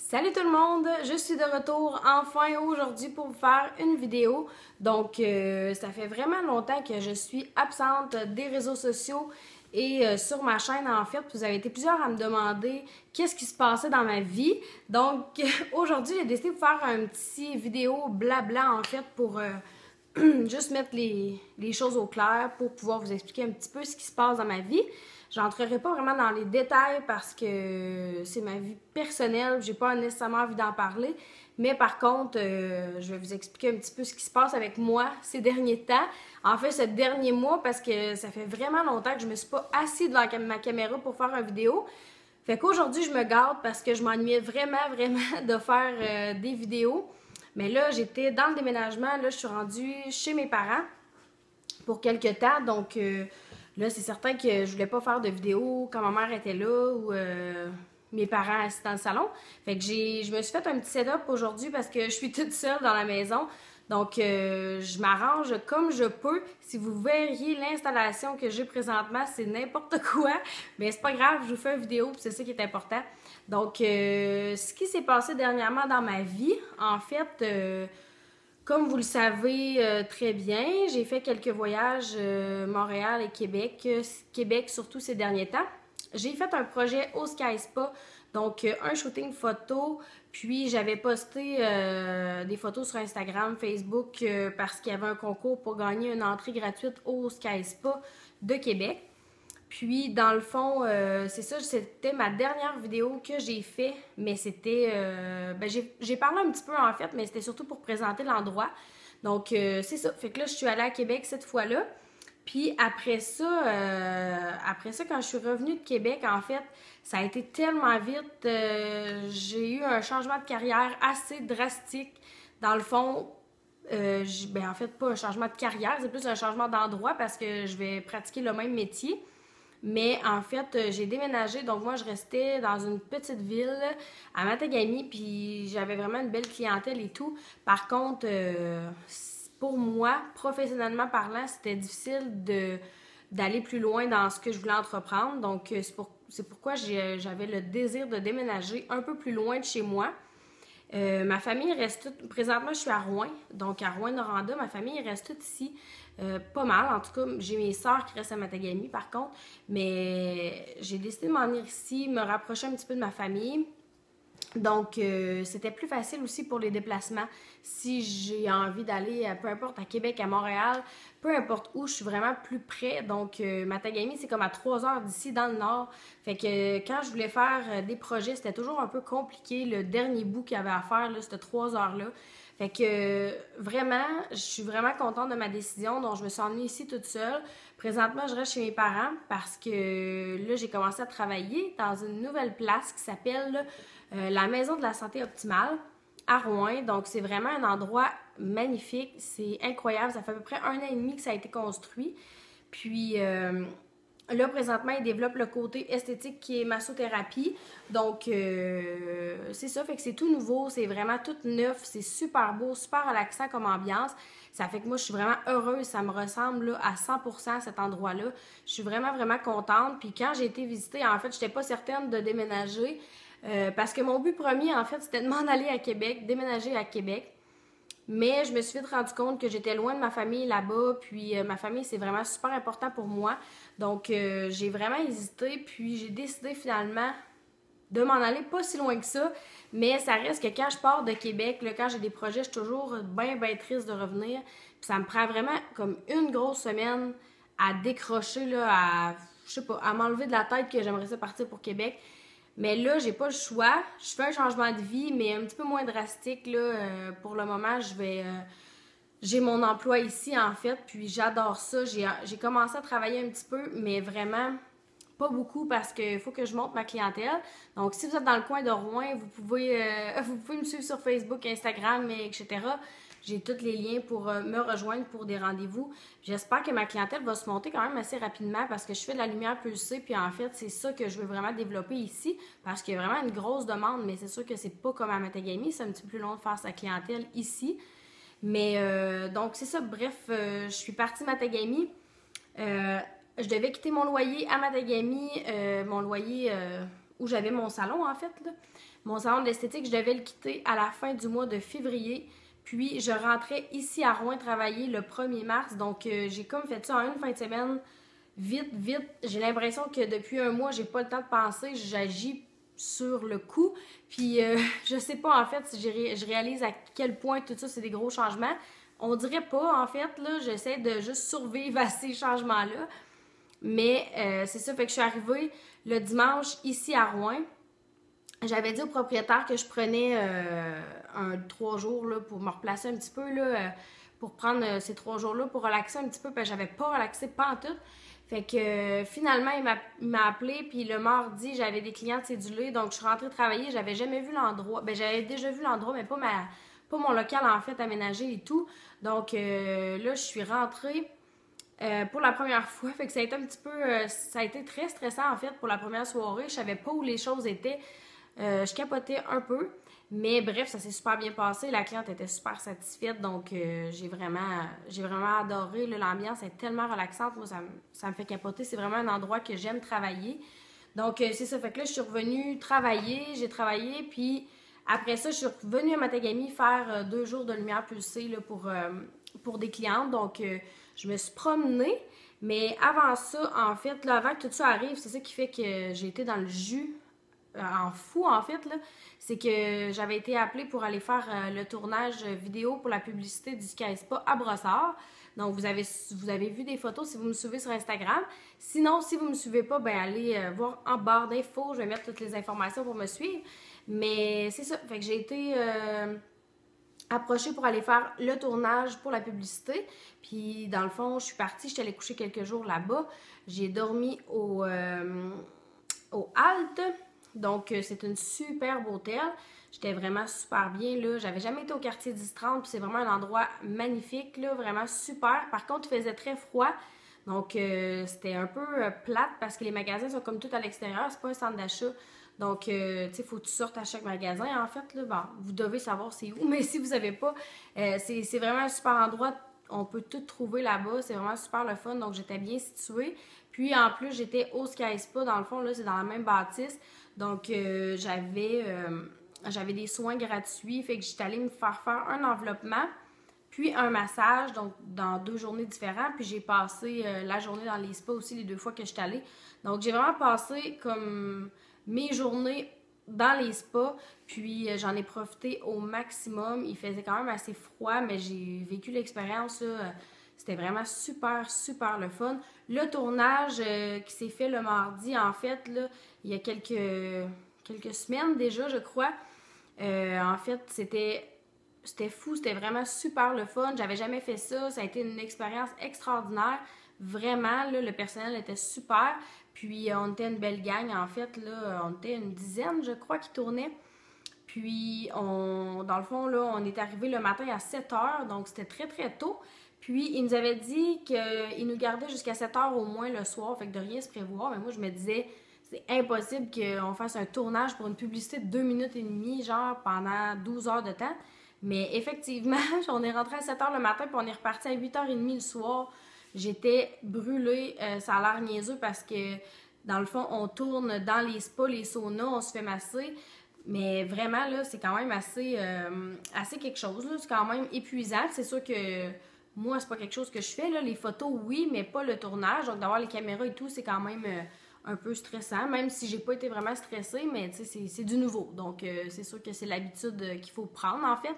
Salut tout le monde, je suis de retour enfin aujourd'hui pour vous faire une vidéo. Donc, ça fait vraiment longtemps que je suis absente des réseaux sociaux et sur ma chaîne en fait. Vous avez été plusieurs à me demander qu'est-ce qui se passait dans ma vie. Donc, aujourd'hui, j'ai décidé de faire un petit vidéo blabla en fait pour juste mettre les choses au clair pour pouvoir vous expliquer un petit peu ce qui se passe dans ma vie. J'entrerai pas vraiment dans les détails parce que c'est ma vie personnelle, j'ai pas nécessairement envie d'en parler, mais par contre, je vais vous expliquer un petit peu ce qui se passe avec moi ces derniers temps. En fait, ce dernier mois, parce que ça fait vraiment longtemps que je me suis pas assise devant ma caméra pour faire une vidéo. Fait qu'aujourd'hui, je me garde parce que je m'ennuyais vraiment de faire des vidéos. Mais là, j'étais dans le déménagement, là, je suis rendue chez mes parents pour quelques temps, donc là, c'est certain que je voulais pas faire de vidéo quand ma mère était là ou mes parents assis dans le salon. Fait que je me suis fait un petit setup aujourd'hui parce que je suis toute seule dans la maison. Donc, je m'arrange comme je peux. Si vous verriez l'installation que j'ai présentement, c'est n'importe quoi. Mais c'est pas grave, je vous fais une vidéo, c'est ça qui est important. Donc, ce qui s'est passé dernièrement dans ma vie, en fait, comme vous le savez très bien, j'ai fait quelques voyages Montréal et Québec, Québec surtout ces derniers temps. J'ai fait un projet au Sky Spa, donc un shooting photo, puis j'avais posté des photos sur Instagram, Facebook parce qu'il y avait un concours pour gagner une entrée gratuite au Sky Spa de Québec. Puis, dans le fond, c'est ça, c'était ma dernière vidéo que j'ai fait, mais c'était... j'ai parlé un petit peu, en fait, mais c'était surtout pour présenter l'endroit. Donc, c'est ça. Fait que là, je suis allée à Québec cette fois-là. Puis, après ça, quand je suis revenue de Québec, en fait, ça a été tellement vite. J'ai eu un changement de carrière assez drastique. Dans le fond, en fait, pas un changement de carrière, c'est plus un changement d'endroit parce que je vais pratiquer le même métier. Mais en fait, j'ai déménagé, donc moi, je restais dans une petite ville à Matagami, puis j'avais vraiment une belle clientèle et tout. Par contre, pour moi, professionnellement parlant, c'était difficile d'aller plus loin dans ce que je voulais entreprendre. Donc, c'est pourquoi j'avais le désir de déménager un peu plus loin de chez moi. Ma famille reste toute... Présentement, je suis à Rouyn, donc à Rouyn-Noranda. Ma famille reste toute ici. Pas mal, en tout cas. J'ai mes sœurs qui restent à Matagami, par contre. Mais j'ai décidé de m'en venir ici, me rapprocher un petit peu de ma famille. Donc, c'était plus facile aussi pour les déplacements. Si j'ai envie d'aller, peu importe, à Québec, à Montréal, peu importe où, je suis vraiment plus près. Donc, Matagami, c'est comme à 3 heures d'ici, dans le nord. Fait que quand je voulais faire des projets, c'était toujours un peu compliqué. Le dernier bout qu'il y avait à faire, là, c'était 3 heures-là. Fait que vraiment, je suis vraiment contente de ma décision. Donc, je me suis emmenée ici toute seule. Présentement, je reste chez mes parents parce que là, j'ai commencé à travailler dans une nouvelle place qui s'appelle la Maison de la Santé Optimale à Rouyn. Donc, c'est vraiment un endroit magnifique. C'est incroyable. Ça fait à peu près 1 an et demi que ça a été construit. Puis, là, présentement, ils développent le côté esthétique qui est massothérapie. Donc, c'est ça. Fait que c'est tout nouveau. C'est vraiment tout neuf. C'est super beau, super relaxant comme ambiance. Ça fait que moi, je suis vraiment heureuse. Ça me ressemble là, à 100% cet endroit-là. Je suis vraiment contente. Puis quand j'ai été visiter, en fait, je n'étais pas certaine de déménager. Parce que mon but premier, en fait, c'était de m'en aller à Québec, déménager à Québec. Mais je me suis vite rendu compte que j'étais loin de ma famille là-bas, puis ma famille, c'est vraiment super important pour moi. Donc, j'ai vraiment hésité, puis j'ai décidé finalement de m'en aller pas si loin que ça. Mais ça reste que quand je pars de Québec, là, quand j'ai des projets, je suis toujours bien triste de revenir. Puis ça me prend vraiment comme une grosse semaine à décrocher, là, je sais pas, à m'enlever de la tête que j'aimerais ça partir pour Québec. Mais là, j'ai pas le choix. Je fais un changement de vie, mais un petit peu moins drastique. Là, pour le moment, j'ai mon emploi ici, en fait, puis j'adore ça. J'ai commencé à travailler un petit peu, mais vraiment pas beaucoup parce qu'il faut que je monte ma clientèle. Donc, si vous êtes dans le coin de Rouyn, vous pouvez me suivre sur Facebook, Instagram, etc. J'ai tous les liens pour me rejoindre pour des rendez-vous. J'espère que ma clientèle va se monter quand même assez rapidement parce que je fais de la lumière pulsée. Puis en fait, c'est ça que je veux vraiment développer ici parce qu'il y a vraiment une grosse demande. Mais c'est sûr que c'est pas comme à Matagami. C'est un petit peu plus long de faire sa clientèle ici. Mais donc, c'est ça. Bref, je suis partie de Matagami. Je devais quitter mon loyer à Matagami. Mon loyer où j'avais mon salon, en fait, là. Mon salon d'esthétique, je devais le quitter à la fin du mois de février. Puis, je rentrais ici à Rouen travailler le 1er mars. Donc, j'ai comme fait ça en une fin de semaine. Vite, vite. J'ai l'impression que depuis un mois, j'ai pas le temps de penser. J'agis sur le coup. Puis, je sais pas, en fait, si je réalise à quel point tout ça, c'est des gros changements. On dirait pas, en fait, là. J'essaie de juste survivre à ces changements-là. Mais c'est ça, fait que je suis arrivée le dimanche ici à Rouen. J'avais dit au propriétaire que je prenais 3 jours là, pour me replacer un petit peu, là, pour prendre ces 3 jours-là, pour relaxer un petit peu, parce que j'avais pas relaxé pantoute. Fait que finalement, il m'a appelé, puis le mardi, j'avais des clients cédulés, donc je suis rentrée travailler, j'avais jamais vu l'endroit. Ben j'avais déjà vu l'endroit, mais pas mon local en fait aménagé et tout. Donc là, je suis rentrée pour la première fois. Fait que ça a été un petit peu, ça a été très stressant en fait pour la première soirée. Je savais pas où les choses étaient. Je capotais un peu, mais bref, ça s'est super bien passé. La cliente était super satisfaite, donc j'ai vraiment adoré. L'ambiance est tellement relaxante. Moi, ça me fait capoter. C'est vraiment un endroit que j'aime travailler. Donc, c'est ça. Fait que là, je suis revenue travailler. J'ai travaillé, puis après ça, je suis revenue à Matagami faire 2 jours de lumière pulsée là, pour des clientes. Donc, je me suis promenée. Mais avant ça, en fait, là, avant que tout ça arrive, c'est ça qui fait que j'ai été dans le jus en fou, en fait, là, c'est que j'avais été appelée pour aller faire le tournage vidéo pour la publicité du Sky Spa à Brossard. Donc, vous avez vu des photos si vous me suivez sur Instagram. Sinon, si vous ne me suivez pas, ben allez voir en barre d'infos. Je vais mettre toutes les informations pour me suivre. Mais c'est ça. Fait que j'ai été approchée pour aller faire le tournage pour la publicité. Puis, dans le fond, je suis partie. Je suis allée coucher quelques jours là-bas. J'ai dormi au Halt. Donc, c'est une superbe hôtel. J'étais vraiment super bien, là. J'avais jamais été au quartier 10-30, puis c'est vraiment un endroit magnifique, là, vraiment super. Par contre, il faisait très froid, donc c'était un peu plate parce que les magasins sont comme tout à l'extérieur, c'est pas un centre d'achat. Donc, tu sais, il faut que tu sortes à chaque magasin, en fait, là. Bon, vous devez savoir c'est où, mais si vous savez pas, c'est vraiment un super endroit. On peut tout trouver là-bas, c'est vraiment super le fun, donc j'étais bien située. Puis, en plus, j'étais au Sky Spa, dans le fond, là, c'est dans la même bâtisse. Donc, j'avais des soins gratuits. Fait que j'étais allée me faire un enveloppement, puis un massage, donc dans 2 journées différentes. Puis j'ai passé la journée dans les spas aussi, les 2 fois que j'étais allée. Donc, j'ai vraiment passé comme mes journées dans les spas. Puis j'en ai profité au maximum. Il faisait quand même assez froid, mais j'ai vécu l'expérience, là. C'était vraiment super, super le fun. Le tournage qui s'est fait le mardi, en fait, là, il y a quelques semaines déjà, je crois. En fait, c'était fou, c'était vraiment super le fun. J'avais jamais fait ça. Ça a été une expérience extraordinaire. Vraiment, là, le personnel était super. Puis, on était une belle gang, en fait. Là, on était une dizaine, je crois, qui tournaient. Puis, dans le fond, là, on est arrivé le matin à 7 heures, donc c'était très, très tôt. Puis, il nous avait dit qu'il nous gardait jusqu'à 7 heures au moins le soir, fait que de rien se prévoir. Mais moi, je me disais, c'est impossible qu'on fasse un tournage pour une publicité de 2 minutes et demie, genre pendant 12 heures de temps. Mais effectivement, on est rentré à 7 heures le matin, puis on est reparti à 8h30 le soir. J'étais brûlée, ça a l'air niaiseux parce que, dans le fond, on tourne dans les spas, les saunas, on se fait masser. Mais vraiment, là, c'est quand même assez quelque chose, là. C'est quand même épuisant. C'est sûr que moi, c'est pas quelque chose que je fais, là. Les photos, oui, mais pas le tournage. Donc, d'avoir les caméras et tout, c'est quand même un peu stressant. Même si j'ai pas été vraiment stressée, mais tu sais, c'est du nouveau. Donc, c'est sûr que c'est l'habitude qu'il faut prendre, en fait.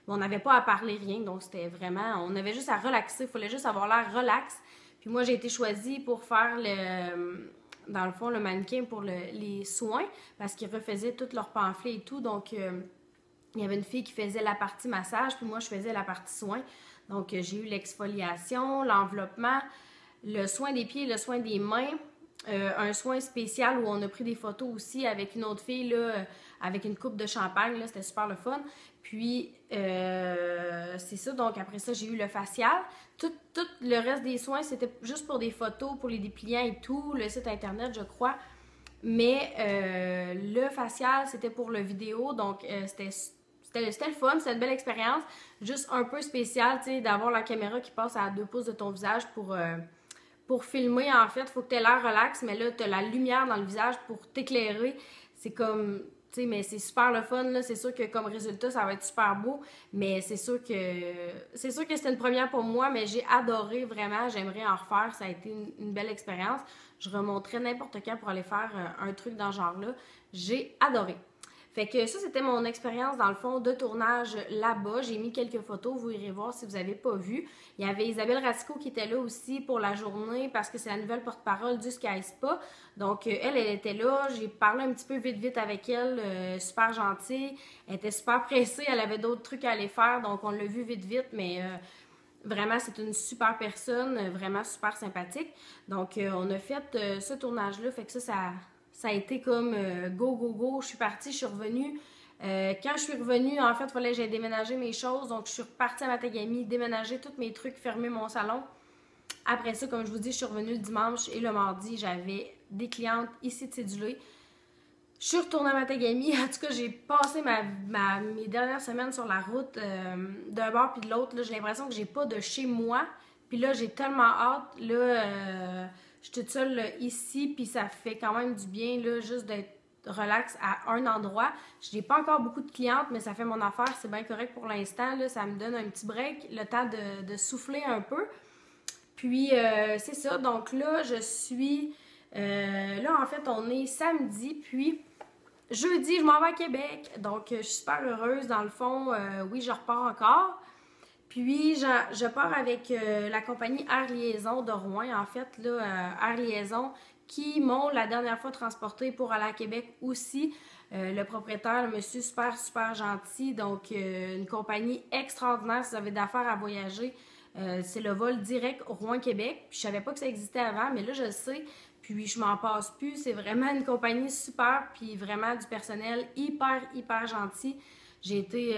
Mais on n'avait pas à parler rien, donc c'était vraiment... On avait juste à relaxer. Il fallait juste avoir l'air relax. Puis moi, j'ai été choisie pour faire dans le fond, le mannequin pour les soins, parce qu'ils refaisaient tous leurs pamphlets et tout. Donc, il y avait une fille qui faisait la partie massage, puis moi, je faisais la partie soins. Donc, j'ai eu l'exfoliation, l'enveloppement, le soin des pieds, le soin des mains, un soin spécial où on a pris des photos aussi avec une autre fille, là, avec une coupe de champagne, là, c'était super le fun. Puis, c'est ça. Donc, après ça, j'ai eu le facial. Tout le reste des soins, c'était juste pour des photos, pour les dépliants et tout, le site internet, je crois. Mais le facial, c'était pour le vidéo. Donc, c'était le fun, c'était une belle expérience. Juste un peu spécial, tu sais, d'avoir la caméra qui passe à 2 pouces de ton visage pour filmer, en fait, il faut que tu aies l'air relax, mais là, tu as la lumière dans le visage pour t'éclairer. C'est comme, tu sais, mais c'est super le fun, là. C'est sûr que comme résultat, ça va être super beau, mais c'est sûr que c'était une première pour moi, mais j'ai adoré vraiment. J'aimerais en refaire. Ça a été une belle expérience. Je remonterais n'importe quand pour aller faire un truc dans ce genre-là. J'ai adoré. Fait que ça, c'était mon expérience, dans le fond, de tournage là-bas. J'ai mis quelques photos, vous irez voir si vous n'avez pas vu. Il y avait Isabelle Racicot qui était là aussi pour la journée parce que c'est la nouvelle porte-parole du Sky Spa. Donc, elle était là. J'ai parlé un petit peu vite avec elle. Super gentille. Elle était super pressée. Elle avait d'autres trucs à aller faire. Donc, on l'a vu vite, mais... vraiment, c'est une super personne, vraiment super sympathique. Donc, on a fait ce tournage-là. Fait que ça a été comme go. Je suis partie, je suis revenue. Quand je suis revenue, en fait, il fallait que j'aille déménager mes choses. Donc, je suis repartie à Matagami, déménager tous mes trucs, fermer mon salon. Après ça, comme je vous dis, je suis revenue le dimanche et le mardi, j'avais des clientes ici de Cédulé. Je suis retournée à Matagami. En tout cas, j'ai passé mes dernières semaines sur la route d'un bord puis de l'autre. J'ai l'impression que j'ai pas de chez moi. Puis là, j'ai tellement hâte. Là, je suis toute seule là, ici, puis ça fait quand même du bien, là, juste d'être relax à un endroit. Je n'ai pas encore beaucoup de clientes, mais ça fait mon affaire. C'est bien correct pour l'instant. Ça me donne un petit break, le temps de souffler un peu. Puis, c'est ça. Donc là, je suis... là, en fait, on est samedi, puis... Jeudi, je m'en vais à Québec, donc je suis super heureuse. Dans le fond, oui, je repars encore. Puis, je pars avec la compagnie Air Liaison de Rouen, en fait, là, Air Liaison, qui m'ont la dernière fois transporté pour aller à Québec aussi. Le propriétaire, le monsieur, super gentil. Donc, une compagnie extraordinaire si vous avez d'affaires à voyager. C'est le vol direct Rouen-Québec. Puis, je savais pas que ça existait avant, mais là, je le sais. Puis, je m'en passe plus. C'est vraiment une compagnie super, puis vraiment du personnel hyper gentil. J'ai été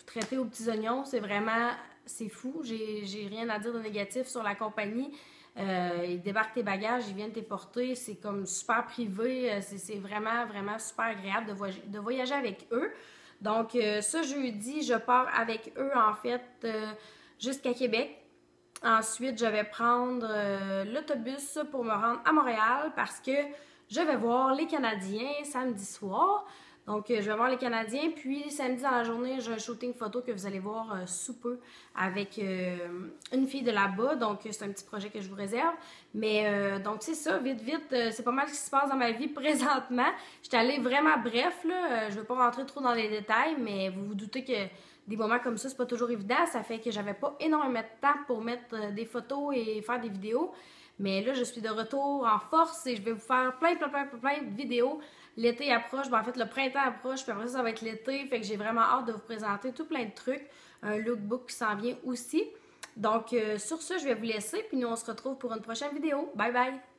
traitée aux petits oignons. C'est fou. J'ai rien à dire de négatif sur la compagnie. Ils débarquent tes bagages, ils viennent t'éporter. C'est comme super privé. C'est vraiment super agréable de voyager avec eux. Donc, ce jeudi, je pars avec eux, en fait, jusqu'à Québec. Ensuite, je vais prendre l'autobus pour me rendre à Montréal parce que je vais voir les Canadiens samedi soir. Donc, je vais voir les Canadiens. Puis, samedi dans la journée, j'ai un shooting photo que vous allez voir sous peu avec une fille de là-bas. Donc, c'est un petit projet que je vous réserve. Mais, donc, c'est ça, vite, c'est pas mal ce qui se passe dans ma vie présentement. Je suis allée vraiment bref, là. Je ne vais pas rentrer trop dans les détails, mais vous vous doutez que des moments comme ça, c'est pas toujours évident. Ça fait que j'avais pas énormément de temps pour mettre des photos et faire des vidéos. Mais là, je suis de retour en force et je vais vous faire plein de vidéos. L'été approche, en fait, le printemps approche, puis après ça va être l'été. Fait que j'ai vraiment hâte de vous présenter tout plein de trucs. Un lookbook qui s'en vient aussi. Donc, sur ce, je vais vous laisser, puis nous, on se retrouve pour une prochaine vidéo. Bye bye!